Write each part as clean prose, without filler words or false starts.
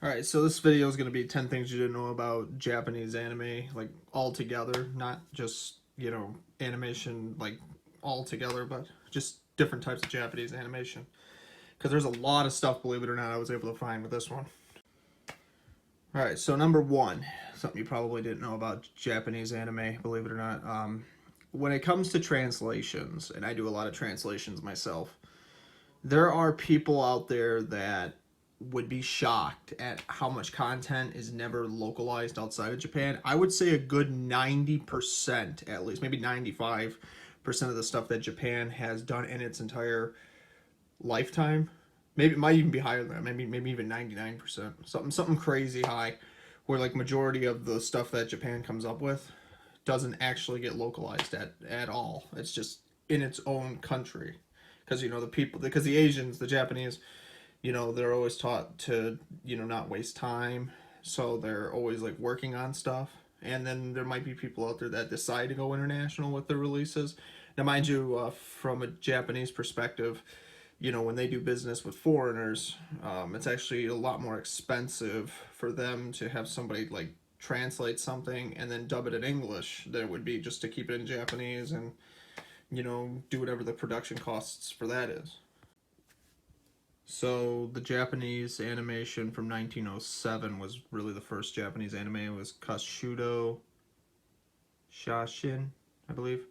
Alright, so this video is going to be 10 things you didn't know about Japanese anime, like, all together, not just, animation, like, all together, but just different types of Japanese animation. Because there's a lot of stuff, believe it or not, I was able to find with this one. Alright, so number one, something you probably didn't know about Japanese anime, believe it or not. When it comes to translations, and I do a lot of translations myself, there are people out there that would be shocked at how much content is never localized outside of Japan. I would say a good 90%, at least, maybe 95% of the stuff that Japan has done in its entire lifetime. Maybe it might even be higher than that. Maybe even 99%. Something crazy high, where like majority of the stuff that Japan comes up with doesn't actually get localized at all. It's just in its own country. Because the Asians, the Japanese, they're always taught to, not waste time. So they're always like working on stuff. And then there might be people out there that decide to go international with their releases. Now, mind you, from a Japanese perspective, when they do business with foreigners, it's actually a lot more expensive for them to have somebody like translate something and then dub it in English than it would be just to keep it in Japanese and, do whatever the production costs for that is. So the Japanese animation from 1907 was really the first Japanese anime. It was Kashudo Shashin, I believe.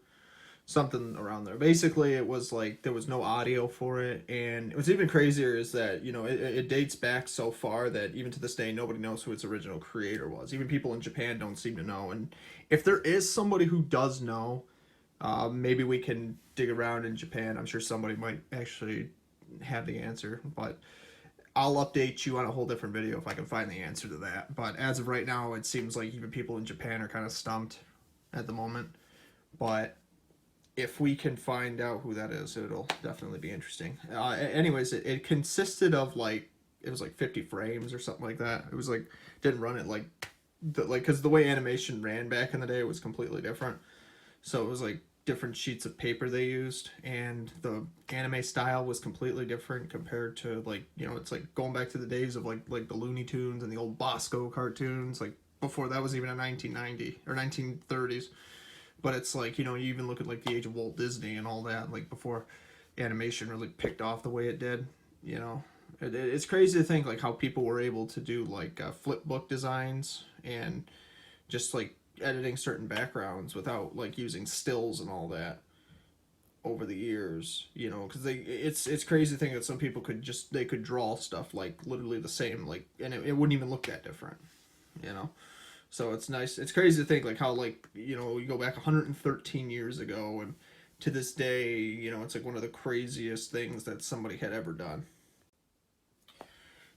Something around there. Basically, it was like there was no audio for it, and what's even crazier is that it dates back so far that even to this day nobody knows who its original creator was. Even people in Japan don't seem to know, and if there is somebody who does know, maybe we can dig around in Japan. I'm sure somebody might actually have the answer, but I'll update you on a whole different video if I can find the answer to that. But as of right now, it seems like even people in Japan are kind of stumped at the moment. But if we can find out who that is, it'll definitely be interesting. Anyways, it consisted of it was like 50 frames or something like that. It was like, didn't run it because the way animation ran back in the day was completely different. So it was like different sheets of paper they used, and the anime style was completely different compared to it's like going back to the days of like the Looney Tunes and the old Bosco cartoons, like before that was even a 1990 or 1930s. But it's like, you even look at like the age of Walt Disney and all that, like before animation really picked off the way it did. It's crazy to think like how people were able to do like flip book designs and just like editing certain backgrounds without like using stills and all that over the years, because it's crazy to think that some people they could draw stuff like literally the same, like, and it wouldn't even look that different. So it's nice. It's crazy to think like how you go back 113 years ago, and to this day, it's like one of the craziest things that somebody had ever done.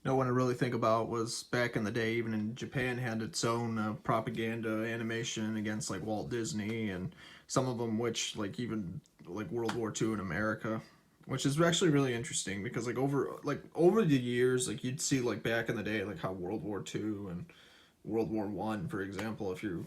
No one to really think about was back in the day, even in Japan, had its own propaganda animation against like Walt Disney, and some of them which like even like World War II in America, which is actually really interesting because over the years, like you'd see like back in the day like how World War II and World War One, for example, if you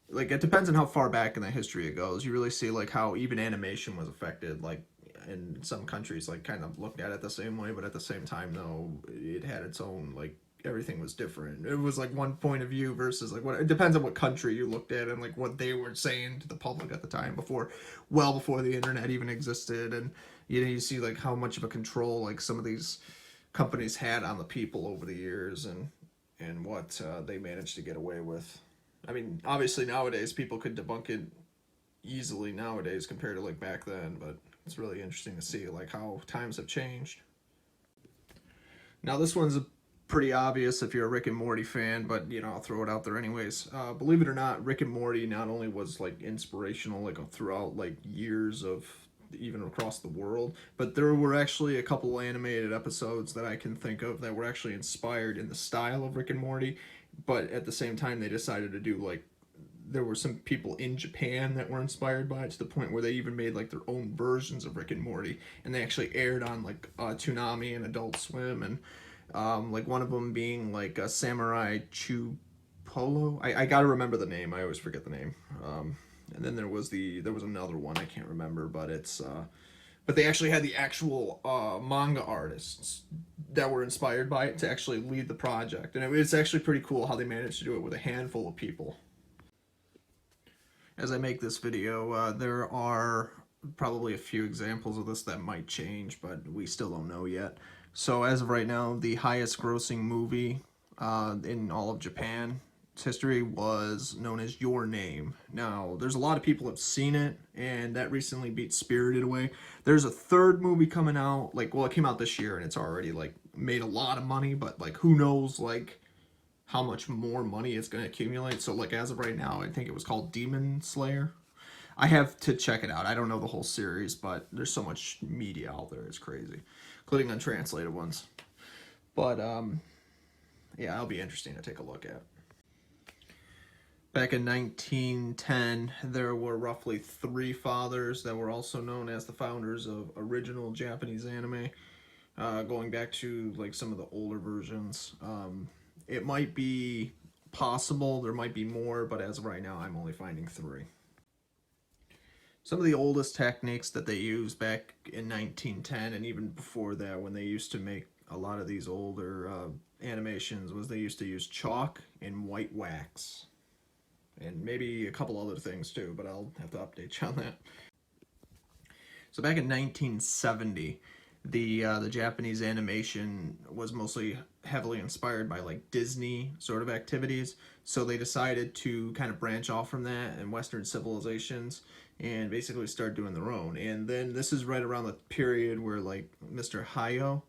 like, it depends on how far back in the history it goes. You really see like how even animation was affected, like in some countries, like kind of looked at it the same way, but at the same time though it had its own, like everything was different. It was like one point of view versus like what, it depends on what country you looked at and like what they were saying to the public at the time, before the internet even existed. And you see like how much of a control like some of these companies had on the people over the years, and what they managed to get away with. I mean, obviously nowadays people could debunk it easily nowadays compared to like back then, but it's really interesting to see like how times have changed. Now this one's pretty obvious if you're a Rick and Morty fan, but I'll throw it out there anyways. Believe it or not, Rick and Morty not only was like inspirational like throughout like years of even across the world, but there were actually a couple animated episodes that I can think of that were actually inspired in the style of Rick and Morty, but at the same time they decided to do like, there were some people in Japan that were inspired by it to the point where they even made like their own versions of Rick and Morty, and they actually aired on like Toonami and Adult Swim, and like one of them being like a Samurai Chupolo. I gotta remember the name, I always forget the name. And then there was another one I can't remember, but it's but they actually had the actual manga artists that were inspired by it to actually lead the project, and it's actually pretty cool how they managed to do it with a handful of people. As I make this video, there are probably a few examples of this that might change, but we still don't know yet. So as of right now, the highest grossing movie in all of Japan's history was known as Your Name. Now, there's a lot of people have seen it, and that recently beat Spirited Away. There's a third movie coming out, well, it came out this year, and it's already, made a lot of money, but, who knows, how much more money it's going to accumulate. So, as of right now, I think it was called Demon Slayer. I have to check it out. I don't know the whole series, but there's so much media out there. It's crazy, including untranslated ones. But, yeah, it'll be interesting to take a look at. Back in 1910, there were roughly 3 fathers that were also known as the founders of original Japanese anime, going back to some of the older versions. It might be possible, there might be more, but as of right now, I'm only finding 3. Some of the oldest techniques that they used back in 1910 and even before that, when they used to make a lot of these older animations, was they used to use chalk and white wax. And maybe a couple other things too, but I'll have to update you on that. So back in 1970, the Japanese animation was mostly heavily inspired by Disney sort of activities. So they decided to kind of branch off from that and Western civilizations and basically start doing their own. And then this is right around the period where Mr. Hayao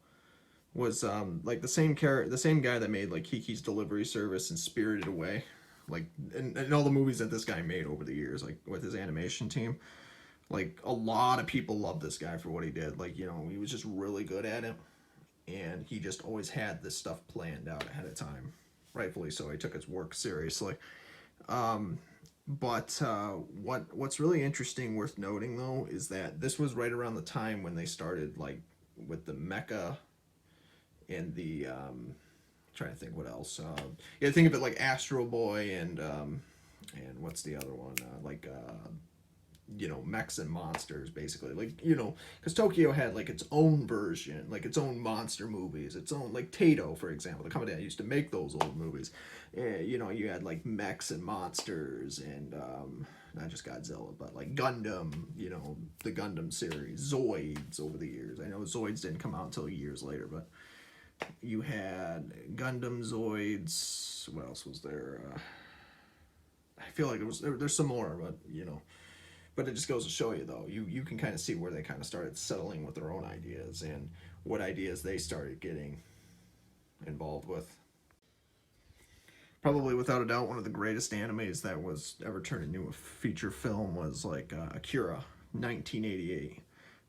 was the same guy that made Kiki's Delivery Service and Spirited Away. And all the movies that this guy made over the years, with his animation team, a lot of people loved this guy for what he did. He was just really good at it, and he just always had this stuff planned out ahead of time, rightfully so. He took his work seriously. But what's really interesting, worth noting though, is that this was right around the time when they started with the mecha and the trying to think what else. Yeah, think of it like Astro Boy and what's the other one? Mechs and monsters, basically. Because Tokyo had its own version, its own monster movies, its own Tato, for example. The company that used to make those old movies. You had mechs and monsters and not just Godzilla, but Gundam. The Gundam series, Zoids over the years. I know Zoids didn't come out until years later, but you had Gundam, Zoids. What else was there? I feel like there's some more, but but it just goes to show you though, you can kind of see where they kind of started settling with their own ideas and what ideas they started getting involved with. Probably without a doubt one of the greatest animes that was ever turned into a feature film was Akira, 1988.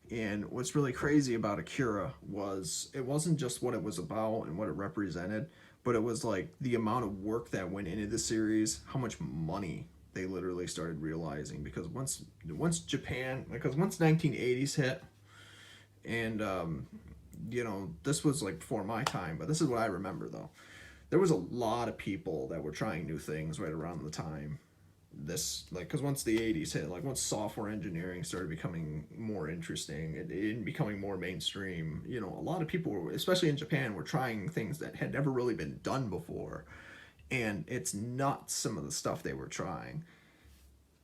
And what's really crazy about Akira was it wasn't just what it was about and what it represented, but it was the amount of work that went into the series, how much money they literally started realizing. Because once 1980s hit, and this was before my time, but this is what I remember though. There was a lot of people that were trying new things right around the time. Because once the 80s hit, once software engineering started becoming more interesting and becoming more mainstream, a lot of people, especially in Japan, were trying things that had never really been done before. And it's nuts, some of the stuff they were trying.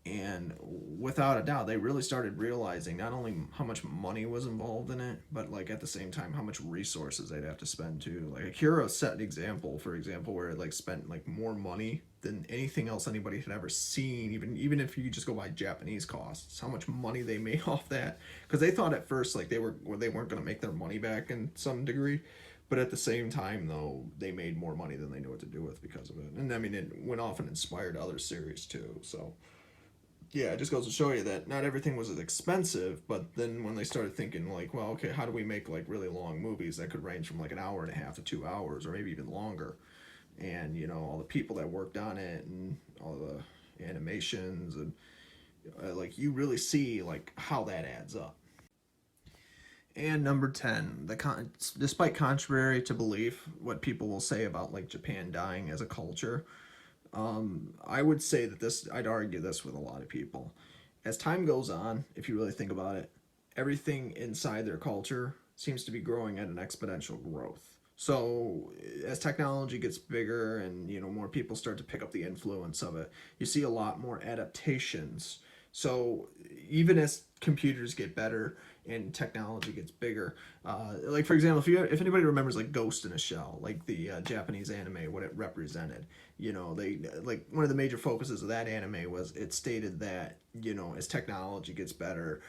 And without a doubt, they really started realizing not only how much money was involved in it, but at the same time how much resources they'd have to spend too. Akira set an example, for example, where it spent more money than anything else anybody had ever seen. Even if you just go by Japanese costs, how much money they made off that. Because they thought at first they weren't going to make their money back in some degree. But at the same time, though, they made more money than they knew what to do with because of it. And I mean, it went off and inspired other series too. So yeah, it just goes to show you that not everything was as expensive, but then when they started thinking well, okay, how do we make really long movies that could range from an hour and a half to 2 hours or maybe even longer? And all the people that worked on it and all the animations and you really see how that adds up. And number 10, despite contrary to belief, what people will say about Japan dying as a culture, I would say that I'd argue this with a lot of people. As time goes on, if you really think about it, everything inside their culture seems to be growing at an exponential growth. So as technology gets bigger and more people start to pick up the influence of it, you see a lot more adaptations. So even as computers get better and technology gets bigger, like for example, if anybody remembers like Ghost in a Shell, like the Japanese anime, what it represented, they like one of the major focuses of that anime was it stated that as technology gets better,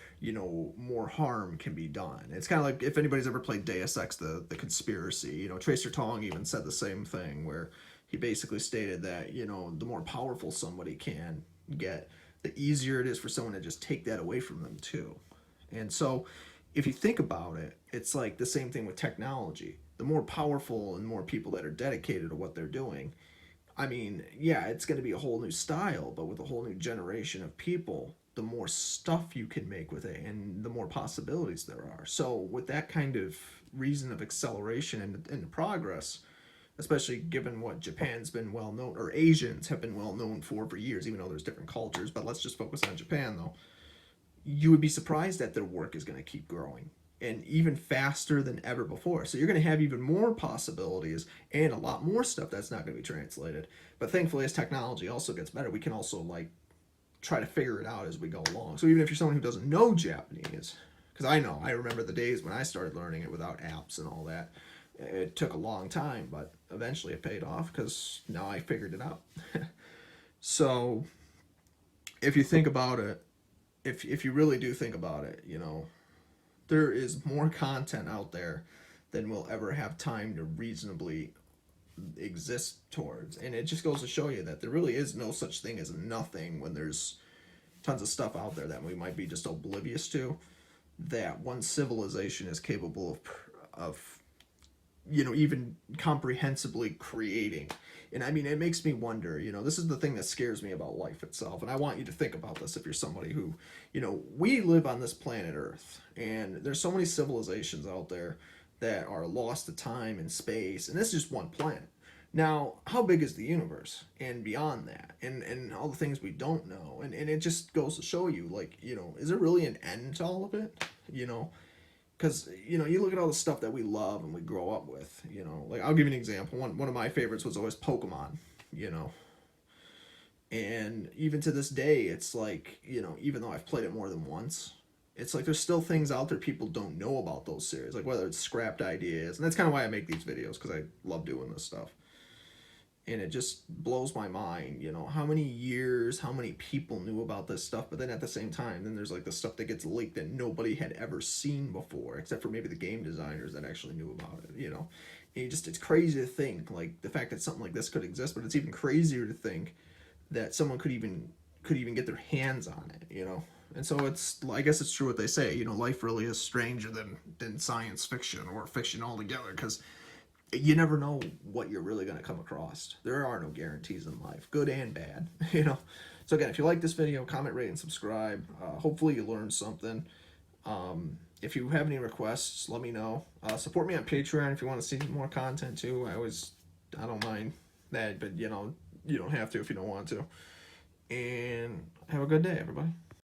more harm can be done. It's kind of like if anybody's ever played Deus Ex, the conspiracy. Tracer Tong even said the same thing, where he basically stated that the more powerful somebody can get, the easier it is for someone to just take that away from them too. And so if you think about it, it's like the same thing with technology. The more powerful and more people that are dedicated to what they're doing, I mean, yeah, it's going to be a whole new style, but with a whole new generation of people, the more stuff you can make with it and the more possibilities there are. So with that kind of reason of acceleration and progress, especially given what Japan's been well known, or Asians have been well known for years, even though there's different cultures, but let's just focus on Japan though, you would be surprised that their work is going to keep growing and even faster than ever before. So you're going to have even more possibilities and a lot more stuff that's not going to be translated. But thankfully, as technology also gets better, we can also like try to figure it out as we go along. So even if you're someone who doesn't know Japanese, because I remember the days when I started learning it without apps and all that. It took a long time, but eventually it paid off because now I figured it out. So if you think about it, if you really do think about it, there is more content out there than we'll ever have time to reasonably exist towards. And it just goes to show you that there really is no such thing as nothing when there's tons of stuff out there that we might be just oblivious to, that one civilization is capable of even comprehensively creating. And I mean, it makes me wonder, this is the thing that scares me about life itself. And I want you to think about this if you're somebody who, we live on this planet Earth, and there's so many civilizations out there that are lost to time and space. And this is just one planet. Now, how big is the universe and beyond that, and all the things we don't know? And it just goes to show you, like, is there really an end to all of it? Because you look at all the stuff that we love and we grow up with. Like I'll give you an example. One of my favorites was always Pokemon. And even to this day, it's like even though I've played it more than once, it's like there's still things out there people don't know about those series. Like whether it's scrapped ideas, and that's kind of why I make these videos, because I love doing this stuff. And it just blows my mind, how many years, how many people knew about this stuff, but then at the same time, then there's like the stuff that gets leaked that nobody had ever seen before, except for maybe the game designers that actually knew about it, And it's crazy to think, like, the fact that something like this could exist, but it's even crazier to think that someone could even get their hands on it, And so I guess it's true what they say, life really is stranger than science fiction or fiction altogether, because you never know what you're really going to come across. There are no guarantees in life, good and bad, So again, if you like this video, comment, rate, and subscribe. Hopefully you learned something. If you have any requests, let me know. Support me on Patreon if you want to see more content too. I don't mind that, but you don't have to if you don't want to. And have a good day, everybody.